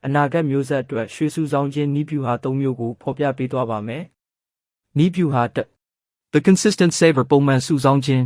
အနာဂတ်မျိုးဆက်အတွက်ရွှေစုဆောင်းခြင်းနည်းဗျူဟာ၃မျိုးကိုဖော်ပြပေးသွားပါမယ်။နည်းဗျူဟာ၁ The consistent saver ပုံမှန်စုဆောင်းခြင်း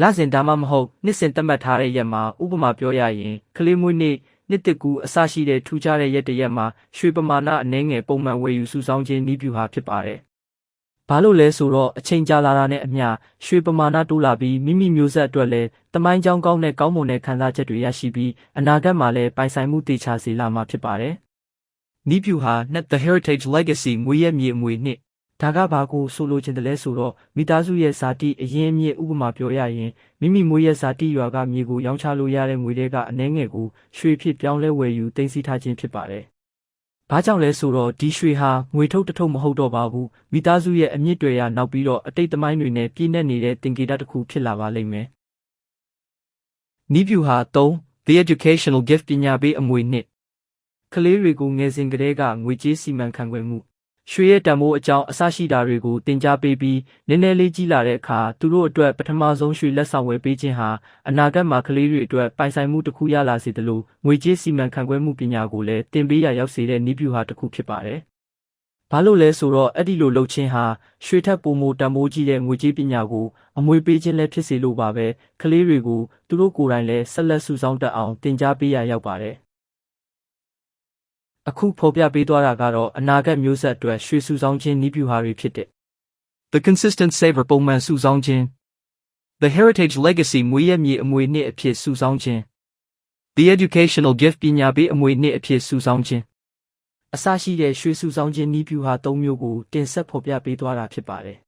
လစဉ်ဒါမှမဟုတ်နှစ်စဉ်သတ်မှတ်ထားတဲ့ရက်မှာဥပမာပြောရရင်ကလေးမွေးနေ့နှစ်တစ်ကူအစရှိတဲ့ထူးခြားတဲ့ရက်တစ်ရက်မှာရွှေပမာဏအနည်းငယ်ပုံမှန်ဝယ်ယူစုဆောင်းခြင်းနည်းဗျူဟာဖြစ်ပါတယ်။ဘာလို့လဲဆိုတော့အချိန်ကြာလာတာနဲ့အမျှရွှေပမာဏတိုးလာပြီးမိမိမျိုးဆက်အတွက်လည်းတမိုင်းကြောင်းကောင်းတဲ့ကောင်းမွန်တဲ့ခံစားချက်တွေရရှိပြီးအနာဂတ်မှာလည်းပိုင်ဆိုင်မှုတည်ချစေလာမှာဖြစ်ပါတယ်။နည်းဗျူဟာ The Heritage Legacy မွေးရက်မြေအမွေနှစ်ဒါကဘာကိုဆိုလိုချင်တယ်လဲဆိုတော့မိသားစုရဲ့ဇာတိအရင်းအမြစ်ဥပမာပြောရရင်မိမိမွေးရက်ဇာတိရွာကမြေကိုရောင်းချလို့ရတဲ့ငွေတွေကအနှဲငယ်ကိုရွှေဖြစ်ပြောင်းလဲဝယ်ယူသိမ်းဆည်းထားခြင်းဖြစ်ပါတယ်။ဘာကြောင့်လဲဆိုတော့ဒီရွှေဟာငွေထုတ်တထုပ်မဟုတ်တော့ပါဘူး။မိသားစုရဲ့အမြင့်တွေရနောက်ပြီးတော့အတိတ်သမိုင်းတွေနဲ့ပြည့်နှက်နေတဲ့သင်္ကေတတစ်ခုဖြစ်လာပါလိမ့်မယ်။နည်းဗျူဟာ3 The Educational Gift ပညာပေးအမွေနှစ်ကလေးတွေကိုငယ်စဉ်ကတည်းကငွေကြေးစီမံခန့်ခွဲမှုရွှေရဲ့တန်ဖိုးအကြောင်းအစရှိတာတွေကိုသင်ကြားပေးပြီးနည်းနည်းလေးကြီးလာတဲ့အခါသူတို့အတွက်ပထမဆုံးရွှေလက်ဆောင်ဝယ်ပေးခြင်းဟာအနာဂတ်မှာကလေးတွေအတွက်ပိုင်ဆိုင်မှုတစ်ခုရလာစေသလိုငွေကြေးစီမံခန့်ခွဲမှုပညာကိုလည်းသင်ပေးရရောက်စေတဲ့နည်းဗျူဟာတစ်ခုဖြစ်ပါတယ်။ဘာလို့လဲဆိုတော့အဲ့ဒီလိုလုပ်ခြင်းဟာရွှေထက်ပိုမိုတန်ဖိုးကြီးတဲ့ငွေကြေးပညာကိုအမွေပေးခြင်းလည်းဖြစ်စေလို့ပါပဲကလေးတွေကိုသူတို့ကိုယ်တိုင်လည်းဆက်လက်စုဆောင်းတတ်အောင်သင်ကြားပေးရရောက်ပါတယ်အခုဖော်ပြပေးသွားတာကတော့အနာဂတ်မျိုးဆက်အတွက်ရွှေစုဆောင်းခြင်းနည်းဗျူဟာတွေဖြစ်တဲ့ The consistent saver ပုံမှန်စုဆောင်းခြင်း The heritage legacy မွေးရက်မြေအမွေနှစ်အဖြစ်စုဆောင်းခြင်း The educational gift ပညာပေးအမွေနှစ်အဖြစ်စုဆောင်းခြင်းအစရှိတဲ့ရွှေစုဆောင်းခြင်းနည်းဗျူဟာ၃မျိုးကိုတင်ဆက်ဖော်ပြပေးသွားတာဖြစ်ပါတယ်